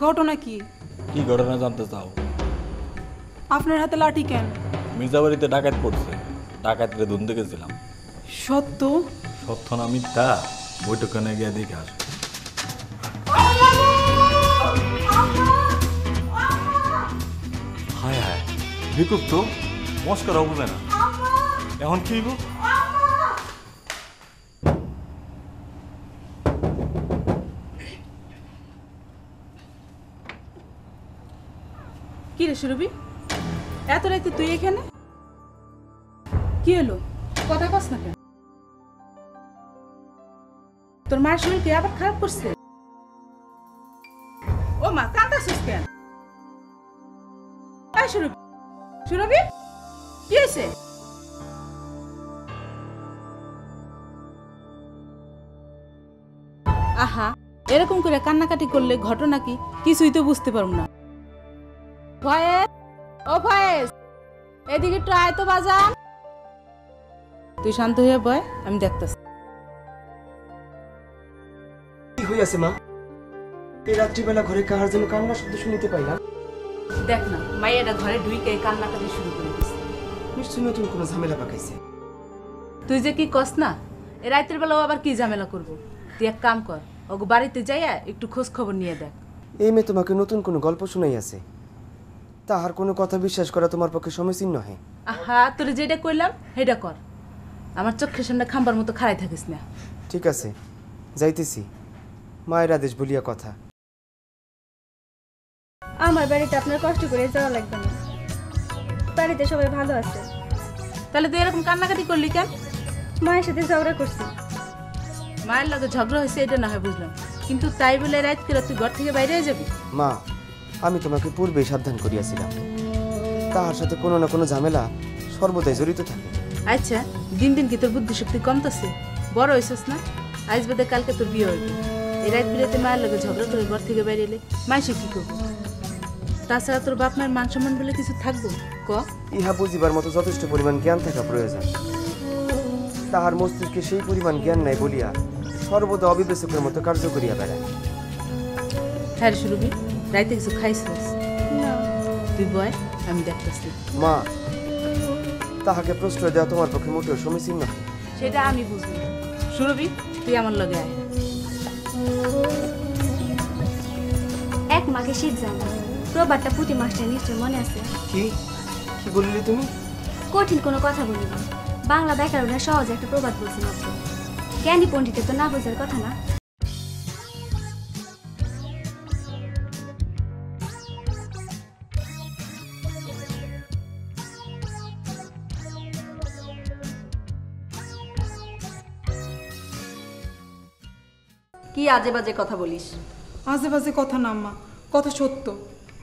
ঘটনা কি? কি ঘটনা জানতে চাও? আপনার হাতে লাঠি কেন? মির্জাবাড়িতে ডাকাত পড়ছে, ডাকাতরে ধুনতে গেছিলাম। সত্য? সত্য না মিথ্যা বৈঠকখানে গিয়ে দেখে আস। হায় হায়, বিকুপ তো মস্করা বুঝে না। এখন কি গো? কি রে সুরভি, এত রাতে তুই এখানে? কি হলো, কথা কস না কেন? তোর মায়ের শরীর কি আবার খারাপ করছে? ও মা, কাঁদাছিস কেন? এই সুরভি, সুরভি কি হয়েছে? আহা, এরকম করে কান্নাকাটি করলে ঘটনা কি কিছুই তো বুঝতে পারব না। ভয়েস, ও ভয়েস, এদিকে একটু আয় তো বাজান। তুই শান্ত হয়ে বয়, আমি দেখতেছি। কি হইয়াছে মা? এই রাত্রিবেলা ঘরে কাহার যেন কান্নার শব্দ শুনিতে পাইলাম। দেখ না, মাইয়াটা ঘরে ঢুইকে কান্নাকাটি শুরু করে দিছে। নিশ্চয়ই নতুন কোনো ঝামেলা পাকাইছে। তুই যে কি কস না, এ রাতের বেলা ও আবার কি ঝামেলা করবো? তুই এক কাম কর, ওগো বাড়িতে যাইয়া একটু খোঁজ খবর নিয়ে দেখ। এই মেয়ে তোমাকে নতুন কোনো গল্প শুনাইয়াছে, তাহার কোনো কথা বিশ্বাস করা তোমার পক্ষে সমীচীন নহে। আহা, তোর যেটা কইলাম সেটা কর, আমার চোখের সামনে খাম্বার মতো খাড়াই থাকিস না। ঠিক আছে, যাইতেছি। মায়ের আদেশ বলিয়া কথা। আমার বাড়িতে আপনার কষ্ট করে যাওয়া লাগবে না, বাড়িতে সবাই ভালো আছে। তাহলে তুই এরকম কান্নাকাটি করলি কেন? মায়ের সাথে ঝগড়া করছি। মায়ের লগে ঝগড়া হয়েছে এটা না হয় বুঝলাম, কিন্তু তাই বলে রাত করে তুই ঘর থেকে বাইরে হয়ে যাবি? মা, আমি তোমাকে পূর্বেই সাবধান করিয়াছিলাম, তাহার সাথে কোনো না কোনো ঝামেলা সর্বদাই জড়িত থাকে। আচ্ছা, দিন দিন কি তোর বুদ্ধি শক্তি কমতেছে? বড় হয়েছিস না? আজ বাদে কালকে তোর বিয়ে হইবে। এই রাত বিরাতে মায়ের লগে ঝগড়া করে ঘর থেকে বাইরে এলে মাইসে কি করবো? তাছাড়া তোর বাপ মায়ের মান সম্মান বলে কিছু থাকবো? ক, ইহা বুঝিবার মতো যথেষ্ট পরিমাণ জ্ঞান থাকা প্রয়োজন। তাহার মস্তিষ্কে সেই পরিমাণ জ্ঞান নাই বলিয়া সর্বদা অবিবেচকের মতো কার্য করিয়া বেড়ায়। হ্যাঁ সুরভি, রাইতে কিছু খাইছিস? না। তুই বয়, আমি দেখতেছি। মা, তাহাকে প্রশ্রয় দেওয়া তোমার পক্ষে মোটেও সমীচীন নয়। সেটা আমি বুঝলি। সুরভি, তুই আমার লগে আয়। এক মাঘে শীত জানা, প্রবাদটা প্রতি মাসটা নিশ্চয় মনে আছে। কি কি বলিলি তুমি? কঠিন কোনো কথা বলি না, বাংলা ব্যাকরণের সহজ একটা প্রবাদ বলছি মাত্র। জ্ঞানী পণ্ডিতের তো না বোঝার কথা না। কি আজে বাজে কথা বলিস? আজে বাজে কথা না আম্মা, কথা সত্য।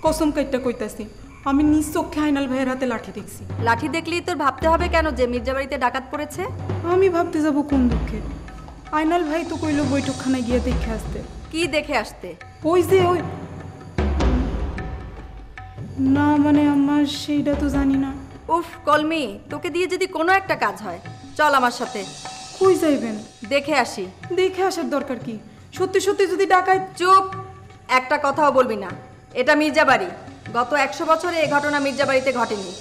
কসম কাইটটা কইতাছি, আমি নিজ চোখে আইনাল ভাইয়ের হাতে লাঠি দেখছি। লাঠি দেখলেই তোর ভাবতে হবে কেন যে মির্জাবাড়িতে ডাকাত পড়েছে? আমি ভাবতে যাব কোন দুঃখে? আইনাল ভাই তো কইলো বৈঠকখানায় গিয়ে দেখে আসতে। কি দেখে আসতে? ওই যে ওই না, মানে আম্মা সেইটা তো জানি না। উফ কলমি, তোকে দিয়ে যদি কোনো একটা কাজ হয়, চল আমার সাথে। কই যাইবেন? দেখে আসি। দেখে আসার দরকার কি? সত্যি সত্যি যদি ডাকায়? চুপ, একটা কথাও বলবি না। এটা মির্জাবাড়ি, গত 100 বছরে এ ঘটনা মির্জাবাড়িতে ঘটেনি।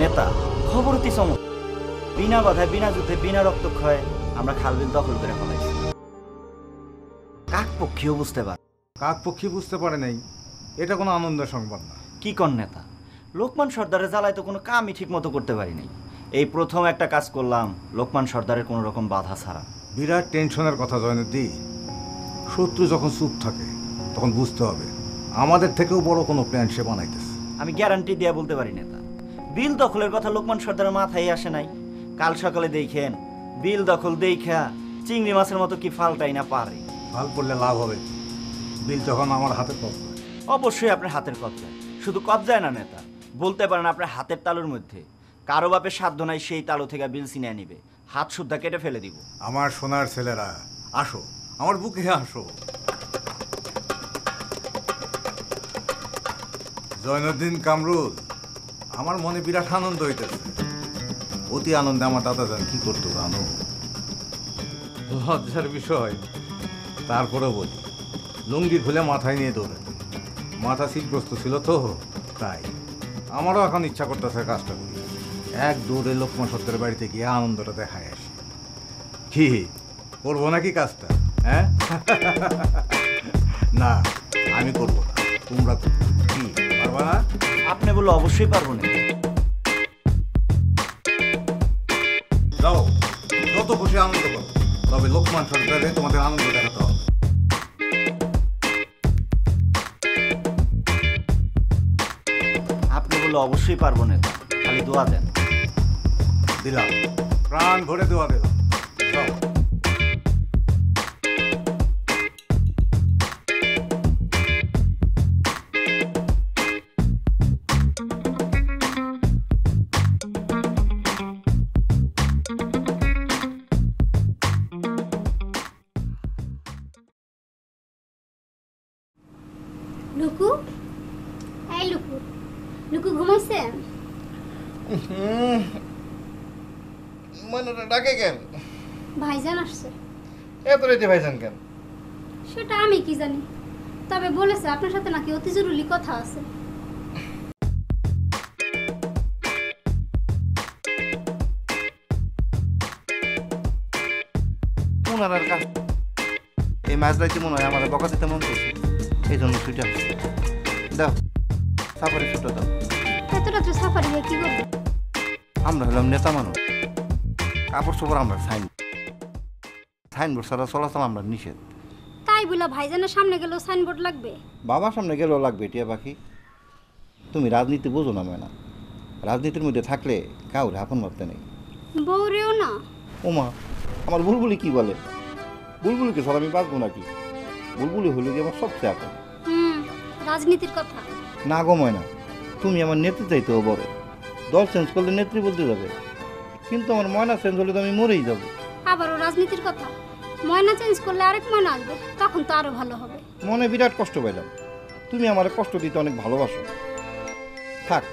নেতা খবর অতি চমক, বিনা বাধায় বিনা যুদ্ধে বিনা রক্তক্ষয়ে আমরা খালবিল দখল করে ফেলাইছি। কাক পক্ষীও বুঝতে পারে। কাক পক্ষী বুঝতে পারে নাই, এটা কোনো আনন্দের সংবাদ না। কি কর নেতা, লোকমান সর্দারের জ্বালায় তো কোনো কামই ঠিক মতো করতে পারি নাই। এই প্রথম একটা কাজ করলাম লোকমান সর্দারের কোনো রকম বাধা ছাড়া। বিরাট টেনশনের কথা জয়নুদ্দি। শত্রু যখন চুপ থাকে তখন বুঝতে হবে আমাদের থেকেও বড় কোনো প্ল্যান সে বানাইতেছে। আমি গ্যারান্টি দিয়ে বলতে পারি নেতা, বিল দখলের কথা লোকমান সর্দারের মাথায় আসে নাই। কাল সকালে দেখেন বিল দখল দেখা চিংড়ি মাছের মতো কি ফালটাই না পারে। ভাল করলে লাভ হবে, বিল যখন আমার হাতে পড়বে। অবশ্যই আপনার হাতের কবজায়, শুধু কবজায় না নেতা, বলতে পারেন আপনার হাতের তালুর মধ্যে। কারো বাপের সাধ্য নাই সেই তালু থেকে বিল ছিনিয়ে নিবে, হাত সুদ্ধা কেটে ফেলে দিব। আমার সোনার ছেলেরা আসো, আমার বুকে আসো। জয়নুদ্দিন কামরুল, আমার মনে বিরাট আনন্দ হইতেছে। অতি আনন্দে আমার দাদা যান কি করতো জানো? লজ্জার বিষয়, তারপরে বলি, লুঙ্গি খুলে মাথায় নিয়ে দৌড়ে। মাথা শীতগ্রস্ত ছিল তো, তাই আমারও এখন ইচ্ছা করতেছে কাজটা করি। এক দৌড়ে লোকমান সত্তরের বাড়িতে গিয়ে আনন্দটা দেখায় আসি। কি করবো নাকি কাজটা? হ্যাঁ না, আমি করবো না, তোমরা করবো। কি পারবা না? আপনি বললে অবশ্যই পারবো না। যাও, যত খুশি আনন্দ করো, তবে লোকমান সরকারে তোমাদের আনন্দ দেখাতে হবে। আপনি বললে অবশ্যই পারবো না, খালি দোয়া দেন। দিলাম, প্রাণ ভরে দেওয়া দিলাম। যাও। লুকু, এই লুকু, লুকু ঘুমাইছে? মানে ডাকে কেন? ভাইজান আসছে। এত রাতে ভাইজান কেন? সেটা আমি কি জানি, তবে বলেছে আপনার সাথে নাকি অতি জরুরি কথা আছে। ওনার কাজ এই মাছ রাইতে মনে হয় আমার বকাতে মন করছে, এই জন্য ছুটে দাও, সাফারি ছুটো দাও। এত রাত্রে সাফারি হয়ে কি করবে? আমরা হলাম নেতা মানুষ, কাপড় চোপড় আমরা সাইনবোর্ড ছাড়া চলাচল আমরা নিষেধ। তাই বলে ভাইজানের সামনে গেলেও সাইনবোর্ড লাগবে? বাবার সামনে গেলেও লাগবে টিয়া পাখি। তুমি রাজনীতি বোঝো না মেনা, রাজনীতির মধ্যে থাকলে কাউরে আপন ভাবতে নেই। বউরেও না? ওমা, আমার বুলবুলি কি বলে? বুলবুলিকে ছাড়া আমি বাঁচবো নাকি? বুলবুলি হলে কি আমার সবচেয়ে আপন। রাজনীতির কথা না গো ময়না, তুমি আমার নেত্রী চাইতেও বড়। দল চেঞ্জ করলে নেত্রী বলতে যাবে, কিন্তু আমার ময়না চেঞ্জ হলে তো আমি মরেই যাবো। আবারও রাজনীতির কথা? ময়না চেঞ্জ করলে আরেক ময়না আসবে, তখন তো আরো ভালো হবে। মনে বিরাট কষ্ট পাইলাম, তুমি আমার কষ্ট দিতে অনেক ভালোবাসো। থাক,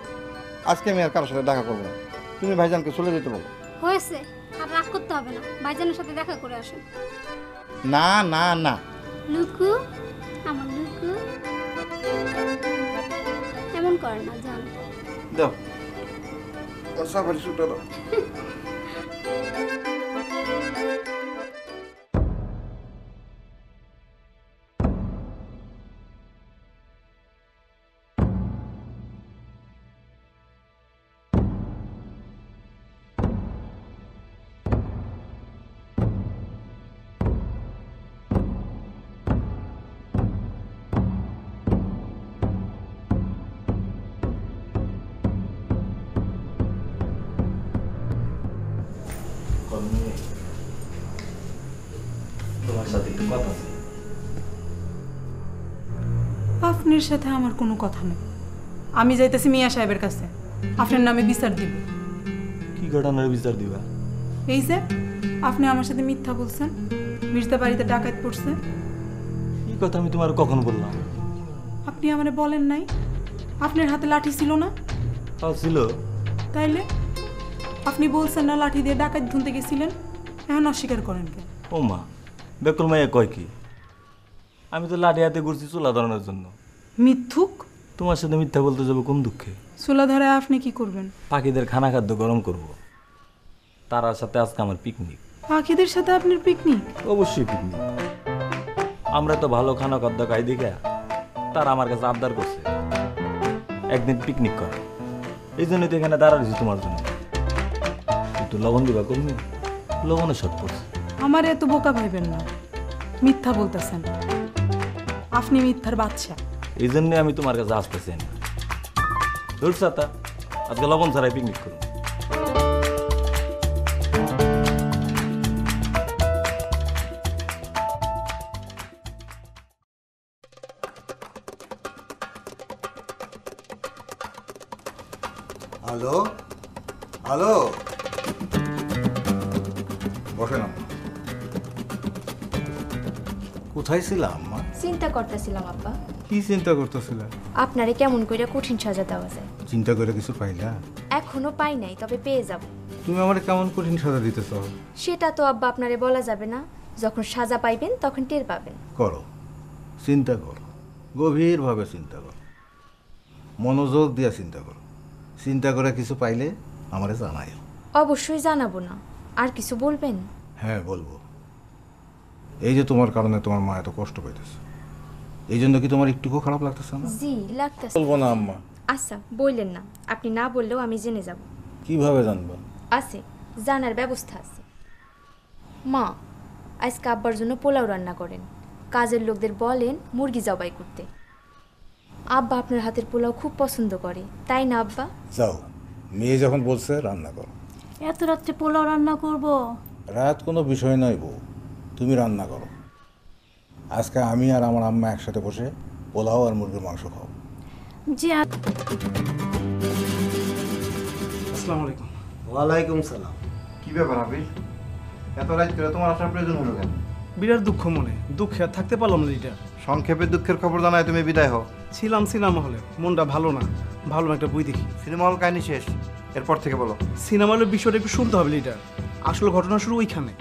আজকে আমি আর কারোর সাথে দেখা করবো না, তুমি ভাইজানকে চলে যেতে বলো। হয়েছে, আর রাগ করতে হবে না, ভাইজানের সাথে দেখা করে আসুন। না না না, লুকু, আমার লুকু এমন করে না, জান। দাও সাফারি ছুটে দাও। তোমার সাথে একটু কথা আছে। আপনার সাথে আমার কোনো কথা নেই। আমি যাইতেছি মিয়া সাহেবের কাছে, আপনার নামে বিচার দিব। কি ঘটনার বিচার দিবা? এই যে আপনি আমার সাথে মিথ্যা বলছেন, মির্জা বাড়িতে ডাকাত পড়ছে। এই কথা আমি তোমার কখন বললাম? আপনি আমারে বলেন নাই? আপনার হাতে লাঠি ছিল না? তাও ছিল। তাইলে আপনি বলছেন না লাঠি দিয়ে ডাকাত ধুনতে গেছিলেন, এখন অস্বীকার করেন কেন? ও মা, বেকুল মাইয়া কয় কি? আমি তো লাঠি হাতে ঘুরছি চুলা ধরানোর জন্য। মিথ্যুক! তোমার সাথে মিথ্যা বলতে যাবো কোন দুঃখে? চুলা ধরে আপনি কি করবেন? পাখিদের খানা খাদ্য গরম করব। তারার সাথে আজকে আমার পিকনিক। পাখিদের সাথে আপনার পিকনিক? অবশ্যই পিকনিক। আমরা তো ভালো খানা খাদ্য খাই দেখা তারা আমার কাছে আবদার করছে একদিন পিকনিক করা। এই জন্যই তো এখানে দাঁড়াচ্ছি তোমার জন্য। কিন্তু লবণ দিবা করবি, লবণের শর্ট পড়ছে। আমার এত বোকা ভাইবেন না, মিথ্যা বলতেছেন। আপনি মিথ্যার বাদশা। এই জন্যে আমি তোমার কাছে আসতেছি না। ধর ছাতা, আজকে লবণ ছাড়াই পিকনিক করুন। হ্যালো হ্যালো, বসেন আম্মা। কোথায় ছিলাম আম্মা? চিন্তা করতেছিলাম আব্বা, কি চিন্তা করতেছিলাম? আপনারে কেমন কইরা কঠিন সাজা দেওয়া যায়। চিন্তা করে কিছু পাইলা? এখনো পাই নাই, তবে পেয়ে যাব। তুমি আমার কেমন কঠিন সাজা দিতেছ? সেটা তো আব্বা আপনারে বলা যাবে না, যখন সাজা পাইবেন তখন টের পাবেন। করো, চিন্তা করো, গভীরভাবে চিন্তা করো, মনোযোগ দিয়ে চিন্তা করো। চিন্তা করে কিছু পাইলে আমারে জানাই। অবশ্যই জানাবো না। আর কিছু বলবেন? হ্যাঁ বলবো। এই যে তোমার কারণে তোমার মা এত কষ্ট পাইতেছে, এই জন্য কি তোমার একটুকু খারাপ লাগতেছে না? জি লাগতেছে। বলবো না আম্মা। আচ্ছা বললেন না, আপনি না বললেও আমি জেনে যাব। কিভাবে জানবা? আছে, জানার ব্যবস্থা আছে। মা, আজকে আব্বার জন্য পোলাও রান্না করেন, কাজের লোকদের বলেন মুরগি জবাই করতে। আব্বা আপনার হাতের পোলাও খুব পছন্দ করে, তাই না আব্বা? যাও, মেয়ে যখন বলছে রান্না করো। এত রাত্রে পোলাও রান্না করব? রাত কোনো বিষয় নয় বউ, তুমি রান্না করো। আজকে আমি আর আমার আম্মা একসাথে বসে পোলাও আর মুরগির মাংস খাও। জি। আসসালামু আলাইকুম। ওয়ালাইকুম সালাম। কি ব্যাপার হাফিজ, এত রাত করে তোমার আসার প্রয়োজন হলো কেন? বিরাট দুঃখ মনে, দুঃখে আর থাকতে পারলাম না লিডার। সংক্ষেপে দুঃখের খবর জানায় তুমি বিদায় হও। ছিলাম সিনেমা হলে, মনটা ভালো না, ভালো একটা বই দেখি। সিনেমা হল কাহিনী শেষ, এরপর থেকে বলো। সিনেমা হলের বিষয়টা একটু শুনতে হবে লিডার, আসলে ঘটনা শুরু ওইখানে।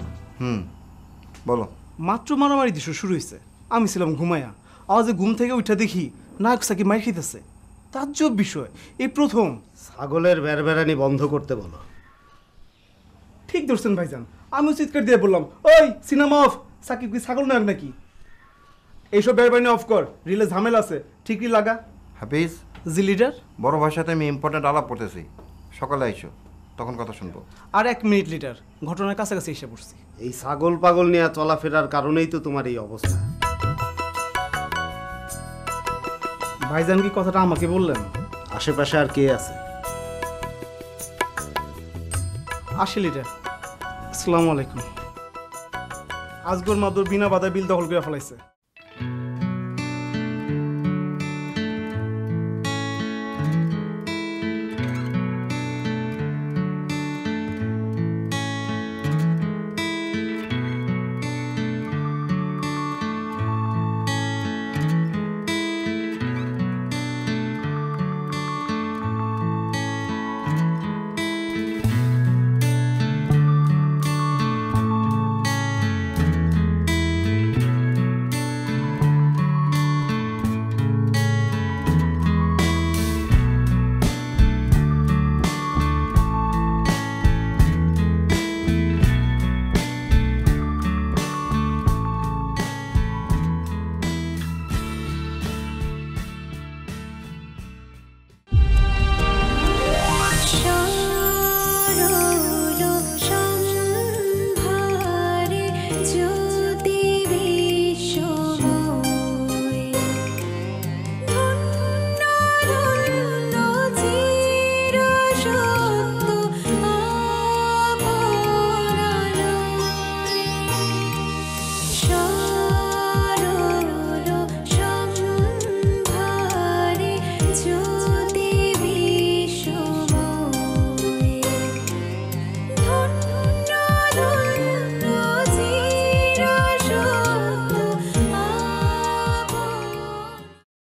বলো। মাত্র মারামারি দৃশ্য শুরু হয়েছে, আমি ছিলাম ঘুমায়া, আওয়াজে ঘুম থেকে উঠে দেখি নায়ক সাকিব মাইর খেতেছে। তাজ্জব বিষয়, এই প্রথম। ছাগলের বেড়বেড়ানি বন্ধ করতে বলো। ঠিক ধরছেন ভাইজান, আমিও চিৎকার দিয়ে বললাম, ওই সিনেমা অফ, সাকিব কি ছাগল নায়ক নাকি? এইসব বেড়বাড়ি অফ কর, রিলে ঝামেলা আছে, ঠিকই লাগা। হাফিজ। জি লিডার। বড় ভাইয়ের সাথে আমি ইম্পর্টেন্ট আলাপ করতেছি, সকালে আইসো, তখন কথা শুনবো। আর 1 মিনিট লিডার, ঘটনার কাছাকাছি এসে পড়ছি। এই ছাগল পাগল নিয়ে চলাফেরার কারণেই তো তোমার এই অবস্থা। ভাইজান কি কথাটা আমাকে বললেন? আশেপাশে আর কে আছে? আসি লিডার। আসসালামু আলাইকুম। আজগর মাদুর বিনা বাধায় বিল দখল করে ফেলাইছে।